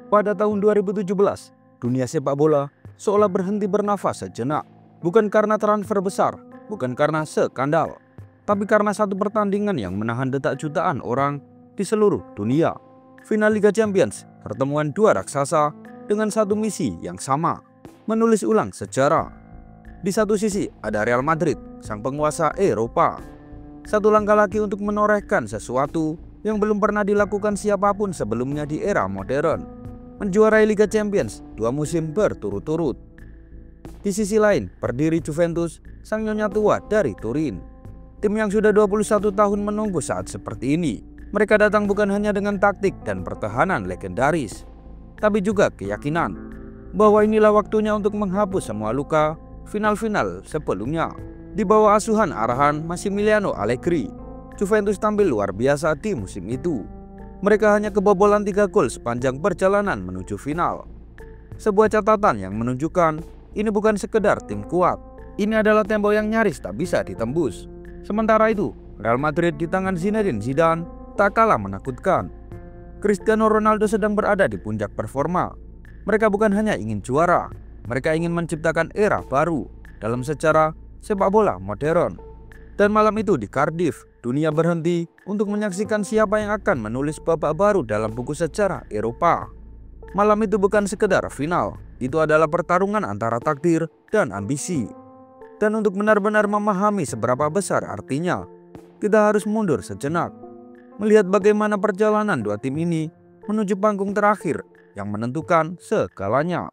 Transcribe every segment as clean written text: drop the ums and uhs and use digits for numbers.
Pada tahun 2017, dunia sepak bola seolah berhenti bernafas sejenak. Bukan karena transfer besar, bukan karena skandal, tapi karena satu pertandingan yang menahan detak jutaan orang di seluruh dunia. Final Liga Champions, pertemuan dua raksasa dengan satu misi yang sama, menulis ulang sejarah. Di satu sisi ada Real Madrid, sang penguasa Eropa. Satu langkah lagi untuk menorehkan sesuatu yang belum pernah dilakukan siapapun sebelumnya di era modern, menjuarai Liga Champions 2 musim berturut-turut. Di sisi lain, berdiri Juventus, sang nyonya tua dari Turin. Tim yang sudah 21 tahun menunggu saat seperti ini. Mereka datang bukan hanya dengan taktik dan pertahanan legendaris, tapi juga keyakinan bahwa inilah waktunya untuk menghapus semua luka final-final sebelumnya. Di bawah asuhan arahan Massimiliano Allegri, Juventus tampil luar biasa di musim itu. Mereka hanya kebobolan 3 gol sepanjang perjalanan menuju final. Sebuah catatan yang menunjukkan ini bukan sekedar tim kuat. Ini adalah tembok yang nyaris tak bisa ditembus. Sementara itu, Real Madrid di tangan Zinedine Zidane tak kalah menakutkan. Cristiano Ronaldo sedang berada di puncak performa. Mereka bukan hanya ingin juara, mereka ingin menciptakan era baru dalam sejarah sepak bola modern. Dan malam itu di Cardiff, dunia berhenti untuk menyaksikan siapa yang akan menulis babak baru dalam buku sejarah Eropa. Malam itu bukan sekedar final, itu adalah pertarungan antara takdir dan ambisi. Dan untuk benar-benar memahami seberapa besar artinya, kita harus mundur sejenak, melihat bagaimana perjalanan dua tim ini menuju panggung terakhir yang menentukan segalanya.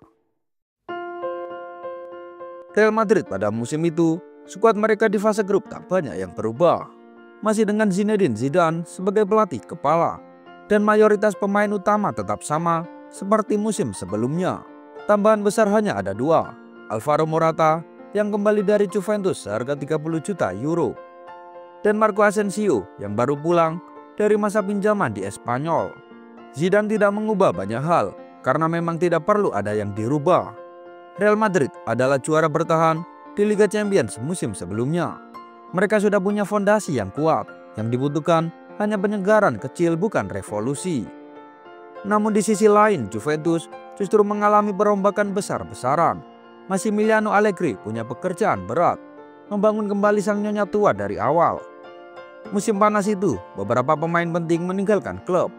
Real Madrid pada musim itu, skuad mereka di fase grup tak banyak yang berubah. Masih dengan Zinedine Zidane sebagai pelatih kepala, dan mayoritas pemain utama tetap sama seperti musim sebelumnya. Tambahan besar hanya ada 2, Alvaro Morata yang kembali dari Juventus seharga 30 juta euro, dan Marco Asensio yang baru pulang dari masa pinjaman di Espanyol. Zidane tidak mengubah banyak hal karena memang tidak perlu ada yang dirubah. Real Madrid adalah juara bertahan di Liga Champions musim sebelumnya. Mereka sudah punya fondasi yang kuat, yang dibutuhkan hanya penyegaran kecil bukan revolusi. Namun di sisi lain, Juventus justru mengalami perombakan besar-besaran. Massimiliano Allegri punya pekerjaan berat, membangun kembali sang nyonya tua dari awal. Musim panas itu, beberapa pemain penting meninggalkan klub.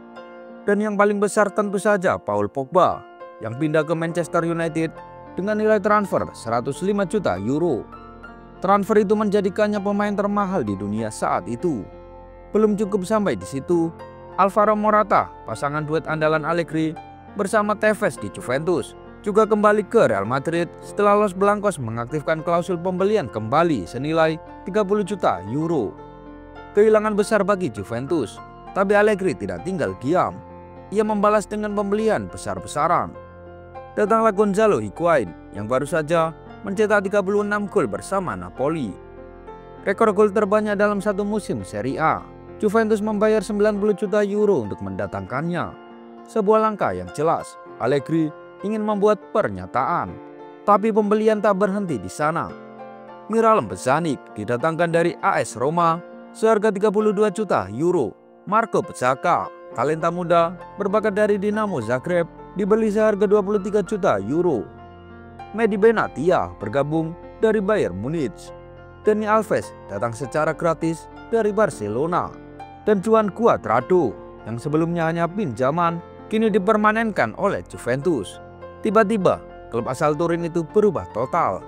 Dan yang paling besar tentu saja Paul Pogba, yang pindah ke Manchester United dengan nilai transfer 105 juta euro. Transfer itu menjadikannya pemain termahal di dunia saat itu. Belum cukup sampai di situ, Alvaro Morata, pasangan duet andalan Allegri bersama Tevez di Juventus, juga kembali ke Real Madrid setelah Los Blancos mengaktifkan klausul pembelian kembali senilai 30 juta euro. Kehilangan besar bagi Juventus, tapi Allegri tidak tinggal diam. Ia membalas dengan pembelian besar-besaran. Datanglah Gonzalo Higuain yang baru saja mencetak 36 gol bersama Napoli. Rekor gol terbanyak dalam satu musim Serie A. Juventus membayar 90 juta euro untuk mendatangkannya. Sebuah langkah yang jelas, Allegri ingin membuat pernyataan. Tapi pembelian tak berhenti di sana. Miralem Pjanic didatangkan dari AS Roma seharga 32 juta euro. Marco Bacca, talenta muda berbakat dari Dinamo Zagreb, dibeli seharga 23 juta euro. Medi Benatia bergabung dari Bayern Munich. Dani Alves datang secara gratis dari Barcelona. Dan Juan Cuadrado yang sebelumnya hanya pinjaman kini dipermanenkan oleh Juventus. Tiba-tiba klub asal Turin itu berubah total.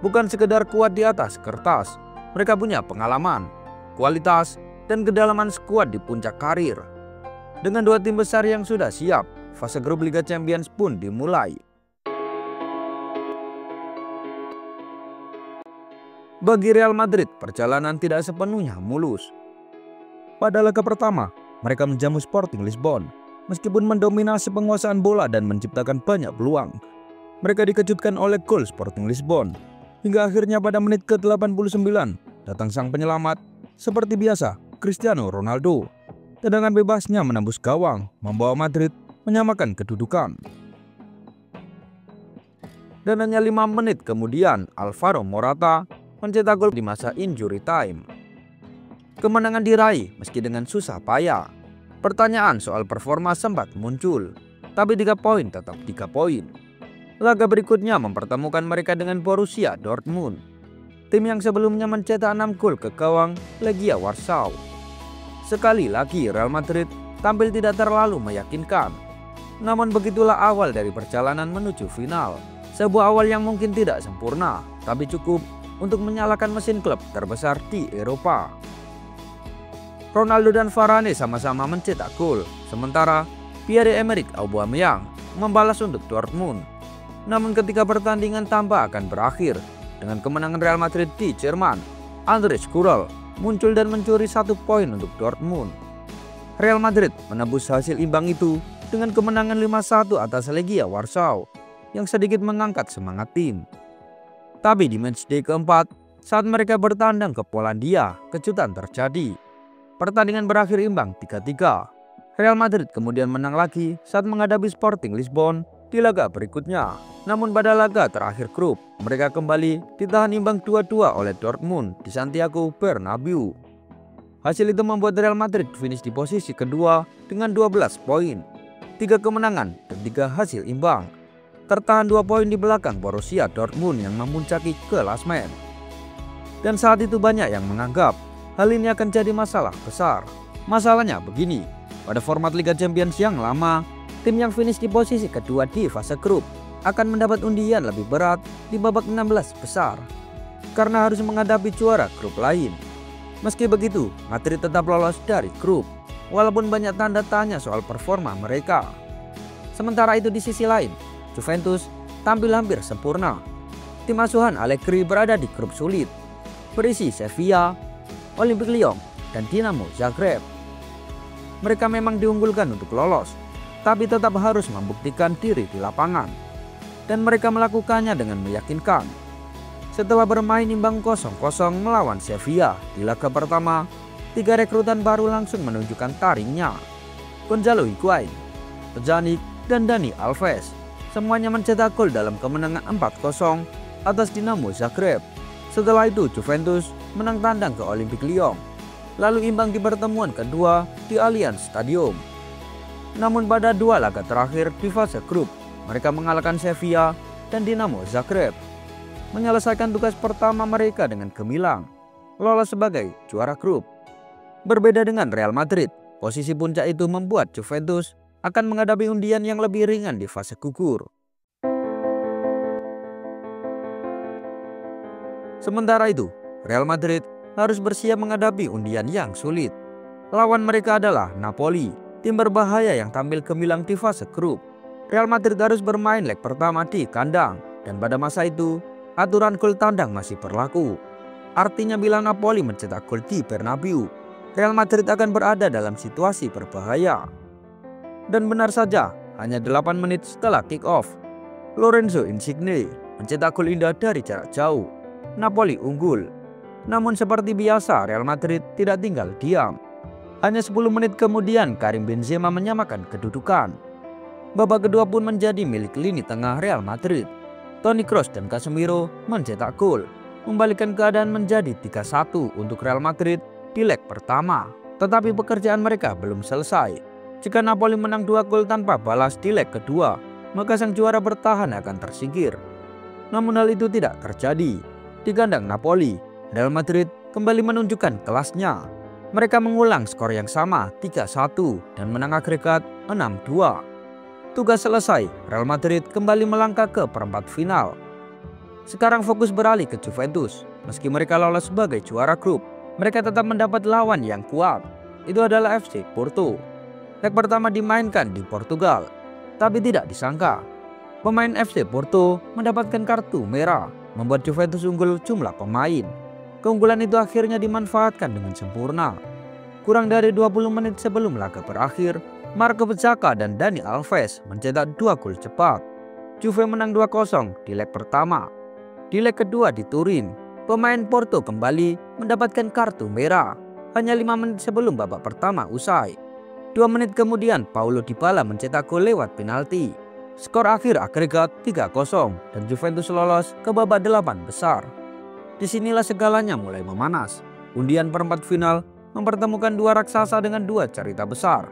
Bukan sekedar kuat di atas kertas, mereka punya pengalaman, kualitas, dan kedalaman skuad di puncak karir. Dengan dua tim besar yang sudah siap, fase grup Liga Champions pun dimulai. Bagi Real Madrid, perjalanan tidak sepenuhnya mulus. Pada laga pertama, mereka menjamu Sporting Lisbon. Meskipun mendominasi penguasaan bola dan menciptakan banyak peluang, mereka dikejutkan oleh gol Sporting Lisbon. Hingga akhirnya pada menit ke-89, datang sang penyelamat, seperti biasa, Cristiano Ronaldo. Tendangan bebasnya menembus gawang, membawa Madrid menyamakan kedudukan. Dan hanya 5 menit kemudian, Alvaro Morata mencetak gol di masa injury time. Kemenangan diraih meski dengan susah payah. Pertanyaan soal performa sempat muncul. Tapi 3 poin tetap 3 poin. Laga berikutnya mempertemukan mereka dengan Borussia Dortmund, tim yang sebelumnya mencetak 6 gol ke gawang Legia Warsaw. Sekali lagi Real Madrid tampil tidak terlalu meyakinkan. Namun begitulah awal dari perjalanan menuju final. Sebuah awal yang mungkin tidak sempurna, tapi cukup untuk menyalakan mesin klub terbesar di Eropa. Ronaldo dan Varane sama-sama mencetak gol, sementara Pierre-Emerick Aubameyang membalas untuk Dortmund. Namun ketika pertandingan tampak akan berakhir dengan kemenangan Real Madrid di Jerman, André Schürrle muncul dan mencuri 1 poin untuk Dortmund. Real Madrid menebus hasil imbang itu dengan kemenangan 5-1 atas Legia Warsaw yang sedikit mengangkat semangat tim. Tapi di matchday keempat, saat mereka bertandang ke Polandia, kejutan terjadi. Pertandingan berakhir imbang 3-3. Real Madrid kemudian menang lagi saat menghadapi Sporting Lisbon di laga berikutnya. Namun pada laga terakhir grup, mereka kembali ditahan imbang 2-2 oleh Dortmund di Santiago Bernabeu. Hasil itu membuat Real Madrid finish di posisi kedua dengan 12 poin, 3 kemenangan dan 3 hasil imbang. Tertahan 2 poin di belakang Borussia Dortmund yang memuncaki klasemen. Dan saat itu banyak yang menganggap hal ini akan jadi masalah besar. Masalahnya begini, pada format Liga Champions yang lama, tim yang finish di posisi kedua di fase grup akan mendapat undian lebih berat di babak 16 besar karena harus menghadapi juara grup lain. Meski begitu, Madrid tetap lolos dari grup walaupun banyak tanda tanya soal performa mereka. Sementara itu di sisi lain, Juventus tampil hampir sempurna. Tim asuhan Allegri berada di grup sulit, berisi Sevilla, Olympique Lyon, dan Dinamo Zagreb. Mereka memang diunggulkan untuk lolos, tapi tetap harus membuktikan diri di lapangan. Dan mereka melakukannya dengan meyakinkan. Setelah bermain imbang 0-0 melawan Sevilla di laga pertama, 3 rekrutan baru langsung menunjukkan taringnya. Gonzalo Higuain, Pjanic, dan Dani Alves semuanya mencetak gol dalam kemenangan 4-0 atas Dinamo Zagreb. Setelah itu Juventus menang tandang ke Olympique Lyon, lalu imbang di pertemuan kedua di Allianz Stadium. Namun pada 2 laga terakhir di fase grup, mereka mengalahkan Sevilla dan Dinamo Zagreb, menyelesaikan tugas pertama mereka dengan gemilang, lolos sebagai juara grup. Berbeda dengan Real Madrid, posisi puncak itu membuat Juventus akan menghadapi undian yang lebih ringan di fase gugur. Sementara itu, Real Madrid harus bersiap menghadapi undian yang sulit. Lawan mereka adalah Napoli, tim berbahaya yang tampil gemilang di fase grup. Real Madrid harus bermain leg pertama di kandang, dan pada masa itu aturan gol tandang masih berlaku. Artinya bila Napoli mencetak gol di Bernabeu, Real Madrid akan berada dalam situasi berbahaya. Dan benar saja, hanya 8 menit setelah kick off, Lorenzo Insigne mencetak gol indah dari jarak jauh. Napoli unggul. Namun seperti biasa Real Madrid tidak tinggal diam. Hanya 10 menit kemudian Karim Benzema menyamakan kedudukan. Babak kedua pun menjadi milik lini tengah Real Madrid. Toni Kroos dan Casemiro mencetak gol, membalikkan keadaan menjadi 3-1 untuk Real Madrid di leg pertama. Tetapi pekerjaan mereka belum selesai. Jika Napoli menang 2 gol tanpa balas di leg kedua, maka sang juara bertahan akan tersingkir. Namun hal itu tidak terjadi. Di kandang Napoli, Real Madrid kembali menunjukkan kelasnya. Mereka mengulang skor yang sama 3-1 dan menang agregat 6-2. Tugas selesai, Real Madrid kembali melangkah ke perempat final. Sekarang fokus beralih ke Juventus. Meski mereka lolos sebagai juara grup, mereka tetap mendapat lawan yang kuat. Itu adalah FC Porto. Leg pertama dimainkan di Portugal, tapi tidak disangka pemain FC Porto mendapatkan kartu merah, membuat Juventus unggul jumlah pemain. Keunggulan itu akhirnya dimanfaatkan dengan sempurna. Kurang dari 20 menit sebelum laga berakhir, Marco Bacca dan Dani Alves mencetak 2 gol cepat. Juve menang 2-0 di leg pertama. Di leg kedua di Turin, pemain Porto kembali mendapatkan kartu merah hanya 5 menit sebelum babak pertama usai. 2 menit kemudian Paulo Dybala mencetak gol lewat penalti. Skor akhir agregat 3-0 dan Juventus lolos ke babak 8 besar. Disinilah segalanya mulai memanas. Undian perempat final mempertemukan 2 raksasa dengan 2 cerita besar.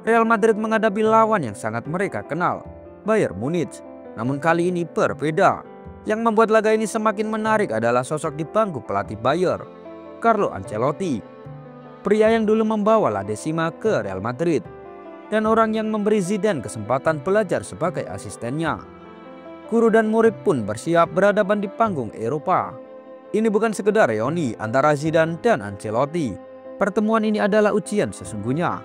Real Madrid menghadapi lawan yang sangat mereka kenal, Bayern Munich. Namun kali ini berbeda. Yang membuat laga ini semakin menarik adalah sosok di bangku pelatih Bayern, Carlo Ancelotti. Pria yang dulu membawa La Decima ke Real Madrid dan orang yang memberi Zidane kesempatan belajar sebagai asistennya. Guru dan murid pun bersiap berhadapan di panggung Eropa. Ini bukan sekedar reuni antara Zidane dan Ancelotti. Pertemuan ini adalah ujian sesungguhnya.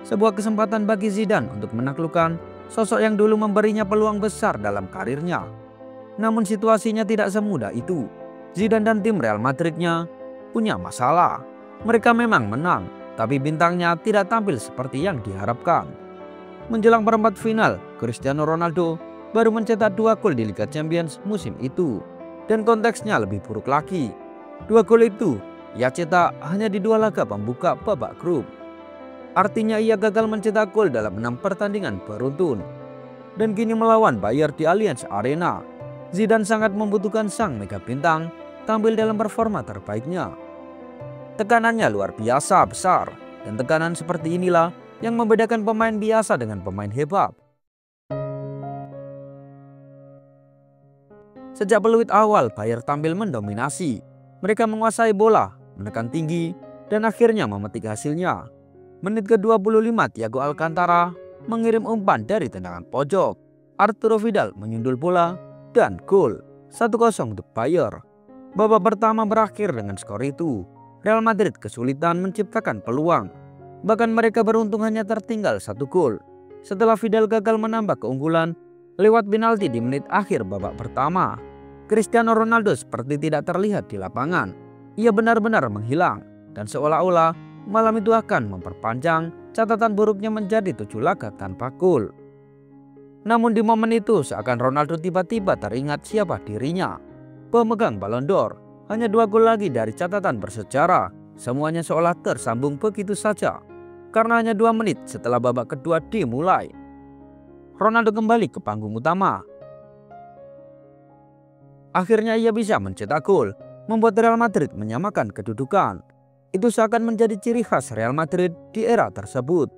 Sebuah kesempatan bagi Zidane untuk menaklukkan sosok yang dulu memberinya peluang besar dalam karirnya. Namun situasinya tidak semudah itu. Zidane dan tim Real Madridnya punya masalah. Mereka memang menang, tapi bintangnya tidak tampil seperti yang diharapkan. Menjelang perempat final, Cristiano Ronaldo baru mencetak 2 gol di Liga Champions musim itu. Dan konteksnya lebih buruk lagi. 2 gol itu ia cetak hanya di 2 laga pembuka babak grup. Artinya ia gagal mencetak gol dalam 6 pertandingan beruntun. Dan kini melawan Bayern di Allianz Arena, Zidane sangat membutuhkan sang mega bintang tampil dalam performa terbaiknya. Tekanannya luar biasa besar, dan tekanan seperti inilah yang membedakan pemain biasa dengan pemain hebat. Sejak peluit awal, Bayern tampil mendominasi. Mereka menguasai bola, menekan tinggi, dan akhirnya memetik hasilnya. Menit ke-25, Thiago Alcantara mengirim umpan dari tendangan pojok. Arturo Vidal menyundul bola dan gol. 1-0 untuk Bayern. Babak pertama berakhir dengan skor itu. Real Madrid kesulitan menciptakan peluang. Bahkan mereka beruntung hanya tertinggal 1 gol. Setelah Vidal gagal menambah keunggulan lewat penalti di menit akhir babak pertama, Cristiano Ronaldo seperti tidak terlihat di lapangan. Ia benar-benar menghilang dan seolah-olah malam itu akan memperpanjang catatan buruknya menjadi 7 laga tanpa gol. Namun di momen itu seakan Ronaldo tiba-tiba teringat siapa dirinya. Pemegang Ballon d'Or, hanya 2 gol lagi dari catatan bersejarah. Semuanya seolah tersambung begitu saja. Karena hanya 2 menit setelah babak kedua dimulai, Ronaldo kembali ke panggung utama. Akhirnya ia bisa mencetak gol, membuat Real Madrid menyamakan kedudukan. Itu seakan menjadi ciri khas Real Madrid di era tersebut.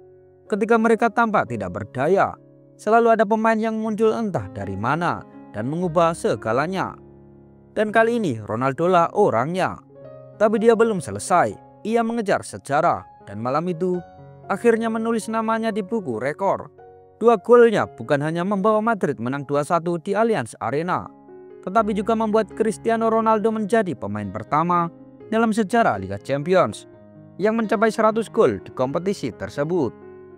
Ketika mereka tampak tidak berdaya, selalu ada pemain yang muncul entah dari mana dan mengubah segalanya. Dan kali ini Ronaldo lah orangnya. Tapi dia belum selesai. Ia mengejar sejarah dan malam itu akhirnya menulis namanya di buku rekor. 2 golnya bukan hanya membawa Madrid menang 2-1 di Allianz Arena, tetapi juga membuat Cristiano Ronaldo menjadi pemain pertama dalam sejarah Liga Champions yang mencapai 100 gol di kompetisi tersebut.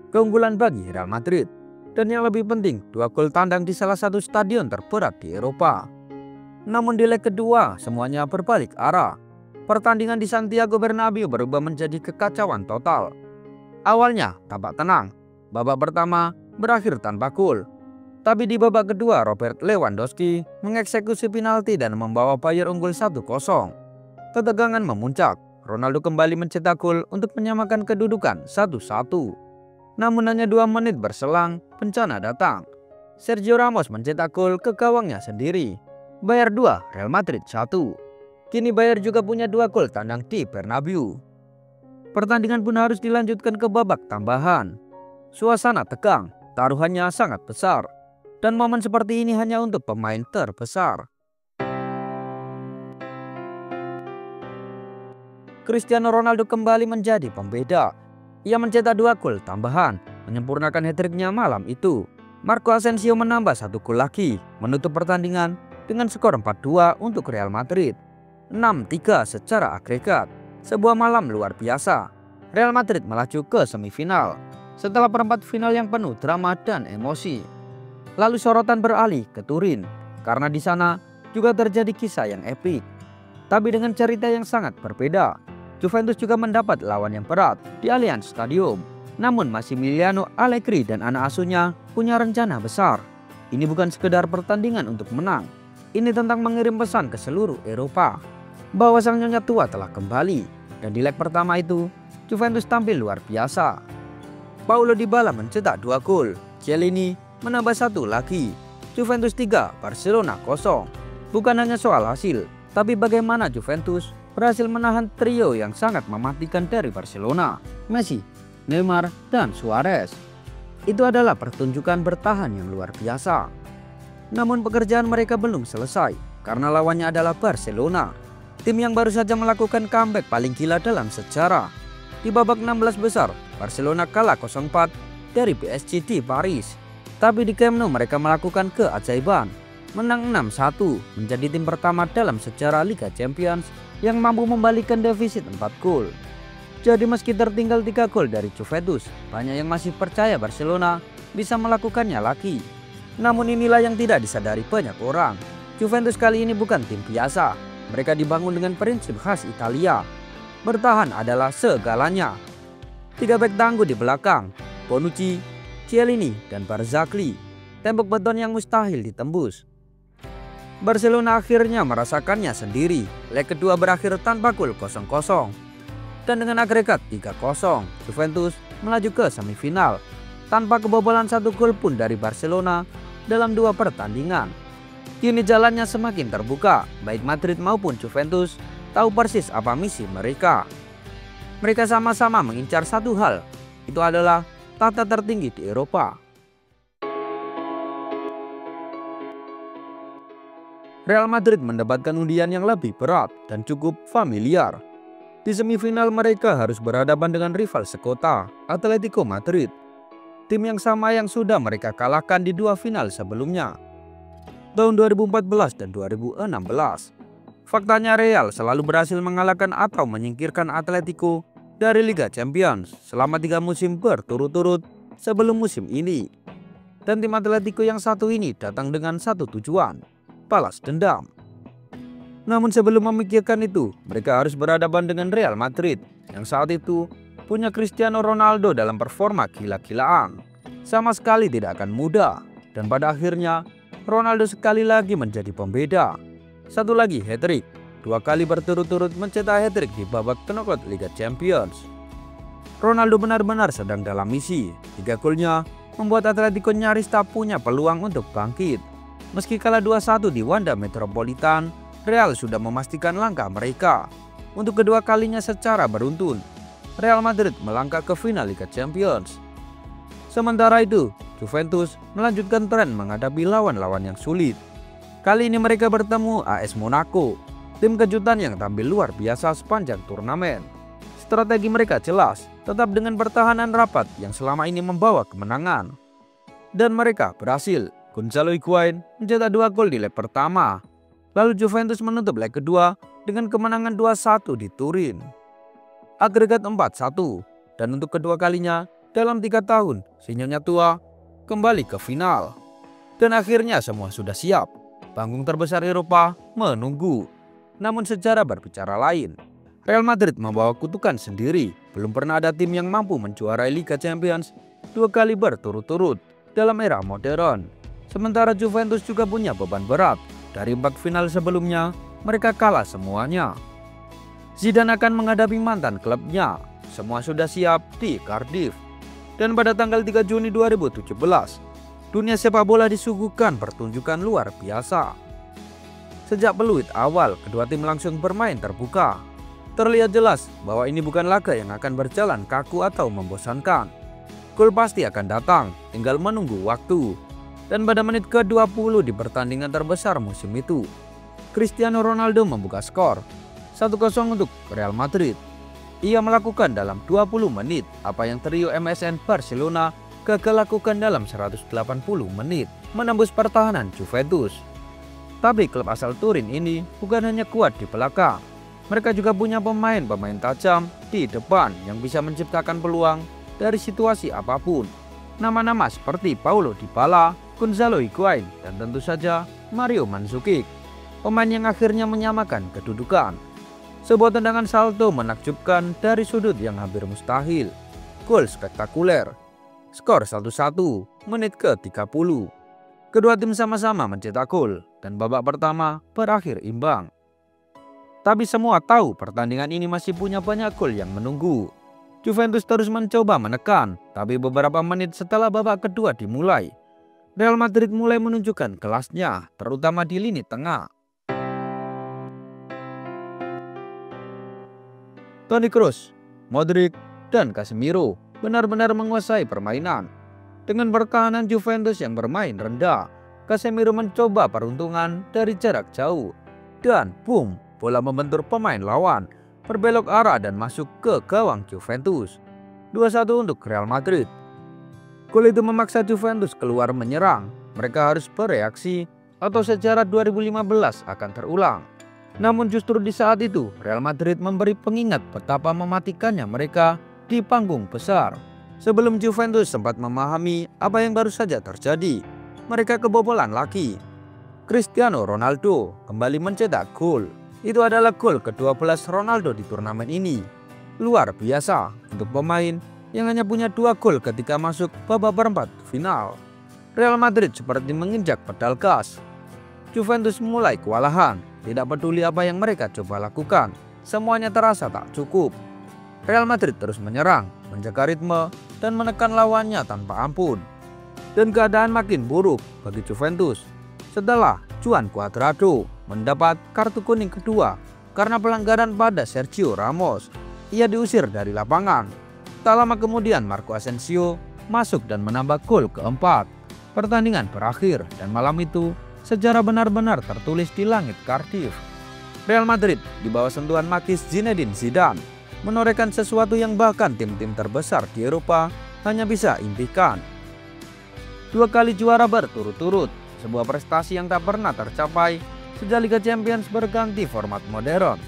Keunggulan bagi Real Madrid. Dan yang lebih penting, 2 gol tandang di salah satu stadion terberat di Eropa. Namun di leg kedua semuanya berbalik arah. Pertandingan di Santiago Bernabeu berubah menjadi kekacauan total. Awalnya tampak tenang. Babak pertama berakhir tanpa gol. Tapi di babak kedua Robert Lewandowski mengeksekusi penalti dan membawa Bayern unggul 1-0. Ketegangan memuncak. Ronaldo kembali mencetak gol untuk menyamakan kedudukan 1-1. Namun hanya 2 menit berselang, bencana datang. Sergio Ramos mencetak gol ke gawangnya sendiri. Bayern 2, Real Madrid 1. Kini Bayern juga punya 2 gol tandang di Bernabeu. Pertandingan pun harus dilanjutkan ke babak tambahan. Suasana tegang, taruhannya sangat besar. Dan momen seperti ini hanya untuk pemain terbesar. Cristiano Ronaldo kembali menjadi pembeda. Ia mencetak 2 gol tambahan, menyempurnakan hat-tricknya malam itu. Marco Asensio menambah 1 gol lagi, menutup pertandingan dengan skor 4-2 untuk Real Madrid. 6-3 secara agregat. Sebuah malam luar biasa. Real Madrid melaju ke semifinal setelah perempat final yang penuh drama dan emosi. Lalu sorotan beralih ke Turin karena di sana juga terjadi kisah yang epik. Tapi dengan cerita yang sangat berbeda. Juventus juga mendapat lawan yang berat di Allianz Stadium. Namun Massimiliano Allegri dan anak asuhnya punya rencana besar. Ini bukan sekedar pertandingan untuk menang. Ini tentang mengirim pesan ke seluruh Eropa bahwa sang nyonya tua telah kembali. Dan di leg pertama itu Juventus tampil luar biasa. Paulo Dybala mencetak 2 gol. Chiellini menambah 1 lagi. Juventus 3, Barcelona 0. Bukan hanya soal hasil, tapi bagaimana Juventus berhasil menahan trio yang sangat mematikan dari Barcelona, Messi, Neymar, dan Suarez. Itu adalah pertunjukan bertahan yang luar biasa. Namun pekerjaan mereka belum selesai karena lawannya adalah Barcelona, tim yang baru saja melakukan comeback paling gila dalam sejarah. Di babak 16 besar, Barcelona kalah 0-4 dari PSG di Paris. Tapi di Camp Nou mereka melakukan keajaiban, menang 6-1, menjadi tim pertama dalam sejarah Liga Champions yang mampu membalikkan defisit 4 gol. Jadi meski tertinggal 3 gol dari Juventus, banyak yang masih percaya Barcelona bisa melakukannya lagi. Namun inilah yang tidak disadari banyak orang. Juventus kali ini bukan tim biasa. Mereka dibangun dengan prinsip khas Italia. Bertahan adalah segalanya. 3 bek tangguh di belakang, Bonucci, Chiellini, dan Barzagli. Tembok beton yang mustahil ditembus. Barcelona akhirnya merasakannya sendiri. Leg kedua berakhir tanpa gol 0-0. Dan dengan agregat 3-0, Juventus melaju ke semifinal tanpa kebobolan 1 gol pun dari Barcelona dalam 2 pertandingan. Kini jalannya semakin terbuka, baik Madrid maupun Juventus tahu persis apa misi mereka. Mereka sama-sama mengincar satu hal, itu adalah tahta tertinggi di Eropa. Real Madrid mendapatkan undian yang lebih berat dan cukup familiar. Di semifinal mereka harus berhadapan dengan rival sekota, Atletico Madrid, tim yang sama yang sudah mereka kalahkan di 2 final sebelumnya, tahun 2014 dan 2016. Faktanya Real selalu berhasil mengalahkan atau menyingkirkan Atletico dari Liga Champions selama 3 musim berturut-turut sebelum musim ini. Dan tim Atletico yang satu ini datang dengan satu tujuan, balas dendam. Namun sebelum memikirkan itu, mereka harus berhadapan dengan Real Madrid yang saat itu punya Cristiano Ronaldo dalam performa gila-gilaan. Sama sekali tidak akan mudah, dan pada akhirnya Ronaldo sekali lagi menjadi pembeda. Satu lagi hat-trick, 2 kali berturut-turut mencetak hat-trick di babak knockout Liga Champions. Ronaldo benar-benar sedang dalam misi. 3 golnya membuat Atletico nyaris tak punya peluang untuk bangkit. Meski kalah 2-1 di Wanda Metropolitan, Real sudah memastikan langkah mereka. Untuk kedua kalinya secara beruntun, Real Madrid melangkah ke final Liga Champions. Sementara itu, Juventus melanjutkan tren menghadapi lawan-lawan yang sulit. Kali ini mereka bertemu AS Monaco, tim kejutan yang tampil luar biasa sepanjang turnamen. Strategi mereka jelas, tetap dengan pertahanan rapat yang selama ini membawa kemenangan. Dan mereka berhasil. Gonzalo Higuain mencetak 2 gol di leg pertama. Lalu Juventus menutup leg kedua dengan kemenangan 2-1 di Turin. Agregat 4-1, dan untuk kedua kalinya dalam 3 tahun, si Nyonya tua kembali ke final. Dan akhirnya semua sudah siap. Panggung terbesar Eropa menunggu. Namun secara berbicara lain, Real Madrid membawa kutukan sendiri. Belum pernah ada tim yang mampu menjuarai Liga Champions 2 kali berturut-turut dalam era modern. Sementara Juventus juga punya beban berat. Dari 4 final sebelumnya, mereka kalah semuanya. Zidane akan menghadapi mantan klubnya. Semua sudah siap di Cardiff. Dan pada tanggal 3 Juni 2017, dunia sepak bola disuguhkan pertunjukan luar biasa. Sejak peluit awal, kedua tim langsung bermain terbuka. Terlihat jelas bahwa ini bukan laga yang akan berjalan kaku atau membosankan. Gol pasti akan datang, tinggal menunggu waktu. Dan pada menit ke-20 di pertandingan terbesar musim itu, Cristiano Ronaldo membuka skor 1-0 untuk Real Madrid. Ia melakukan dalam 20 menit apa yang trio MSN Barcelona gagal lakukan dalam 180 menit, menembus pertahanan Juventus. Tapi klub asal Turin ini bukan hanya kuat di belakang, mereka juga punya pemain-pemain tajam di depan yang bisa menciptakan peluang dari situasi apapun. Nama-nama seperti Paulo Dybala, Gonzalo Higuain, dan tentu saja Mario Mandzukic, pemain yang akhirnya menyamakan kedudukan. Sebuah tendangan salto menakjubkan dari sudut yang hampir mustahil. Gol spektakuler. Skor 1-1 menit ke-30. Kedua tim sama-sama mencetak gol dan babak pertama berakhir imbang. Tapi semua tahu pertandingan ini masih punya banyak gol yang menunggu. Juventus terus mencoba menekan, tapi beberapa menit setelah babak kedua dimulai, Real Madrid mulai menunjukkan kelasnya, terutama di lini tengah. Toni Kroos, Modric, dan Casemiro benar-benar menguasai permainan. Dengan pertahanan Juventus yang bermain rendah, Casemiro mencoba peruntungan dari jarak jauh. Dan boom, bola membentur pemain lawan, berbelok arah dan masuk ke gawang Juventus. 2-1 untuk Real Madrid. Gol itu memaksa Juventus keluar menyerang. Mereka harus bereaksi atau sejarah 2015 akan terulang. Namun justru di saat itu Real Madrid memberi pengingat betapa mematikannya mereka di panggung besar. Sebelum Juventus sempat memahami apa yang baru saja terjadi, mereka kebobolan lagi. Cristiano Ronaldo kembali mencetak gol. Itu adalah gol ke-12 Ronaldo di turnamen ini. Luar biasa untuk pemain yang hanya punya 2 gol ketika masuk babak perempat final. Real Madrid seperti menginjak pedal gas. Juventus mulai kewalahan, tidak peduli apa yang mereka coba lakukan. Semuanya terasa tak cukup. Real Madrid terus menyerang, menjaga ritme, dan menekan lawannya tanpa ampun. Dan keadaan makin buruk bagi Juventus setelah Juan Cuadrado mendapat kartu kuning kedua karena pelanggaran pada Sergio Ramos. Ia diusir dari lapangan. Tak lama kemudian Marco Asensio masuk dan menambah gol keempat. Pertandingan berakhir dan malam itu sejarah benar-benar tertulis di langit Cardiff. Real Madrid di bawah sentuhan magis Zinedine Zidane menorehkan sesuatu yang bahkan tim-tim terbesar di Eropa hanya bisa impikan. 2 kali juara berturut-turut, sebuah prestasi yang tak pernah tercapai sejak Liga Champions berganti format modern.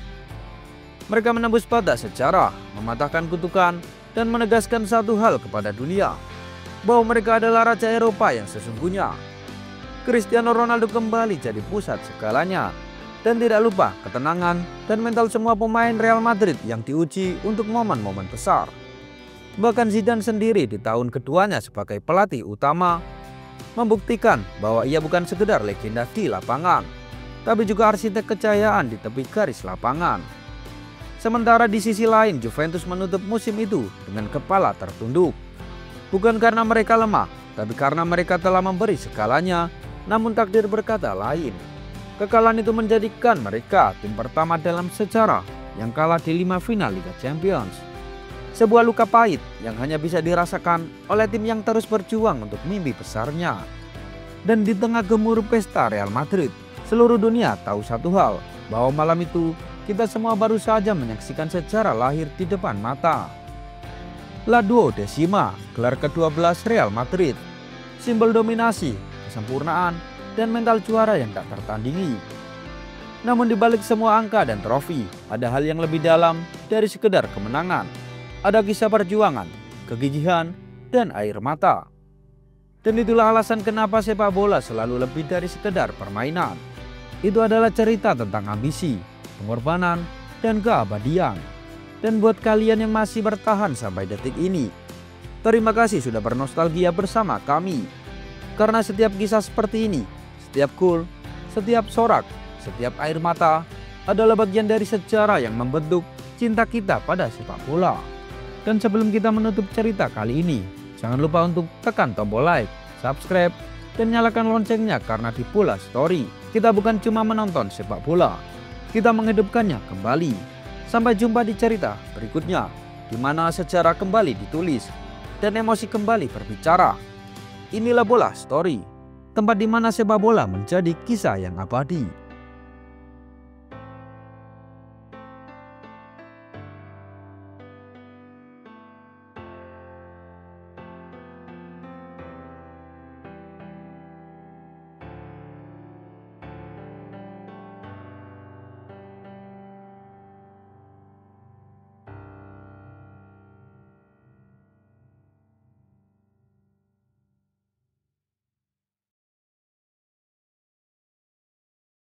Mereka menembus batas sejarah, mematahkan kutukan, dan menegaskan satu hal kepada dunia, bahwa mereka adalah raja Eropa yang sesungguhnya. Cristiano Ronaldo kembali jadi pusat segalanya, dan tidak lupa ketenangan dan mental semua pemain Real Madrid yang diuji untuk momen-momen besar. Bahkan Zidane sendiri di tahun keduanya sebagai pelatih utama membuktikan bahwa ia bukan sekedar legenda di lapangan, tapi juga arsitek kejayaan di tepi garis lapangan. Sementara di sisi lain Juventus menutup musim itu dengan kepala tertunduk. Bukan karena mereka lemah, tapi karena mereka telah memberi segalanya, namun takdir berkata lain. Kekalahan itu menjadikan mereka tim pertama dalam sejarah yang kalah di 5 final Liga Champions. Sebuah luka pahit yang hanya bisa dirasakan oleh tim yang terus berjuang untuk mimpi besarnya. Dan di tengah gemuruh pesta Real Madrid, seluruh dunia tahu satu hal, bahwa malam itu kita semua baru saja menyaksikan sejarah lahir di depan mata. La Duodecima, gelar ke-12 Real Madrid, simbol dominasi, kesempurnaan, dan mental juara yang tak tertandingi. Namun di balik semua angka dan trofi, ada hal yang lebih dalam dari sekedar kemenangan. Ada kisah perjuangan, kegigihan, dan air mata. Dan itulah alasan kenapa sepak bola selalu lebih dari sekedar permainan. Itu adalah cerita tentang ambisi, pengorbanan, dan keabadian. Dan buat kalian yang masih bertahan sampai detik ini, terima kasih sudah bernostalgia bersama kami. Karena setiap kisah seperti ini, setiap gol, setiap sorak, setiap air mata adalah bagian dari sejarah yang membentuk cinta kita pada sepak bola. Dan sebelum kita menutup cerita kali ini, jangan lupa untuk tekan tombol like, subscribe, dan nyalakan loncengnya karena di Bola Story kita bukan cuma menonton sepak bola, kita menghidupkannya kembali. Sampai jumpa di cerita berikutnya, di mana sejarah kembali ditulis dan emosi kembali berbicara. Inilah Bola Story, tempat di mana sepak bola menjadi kisah yang abadi.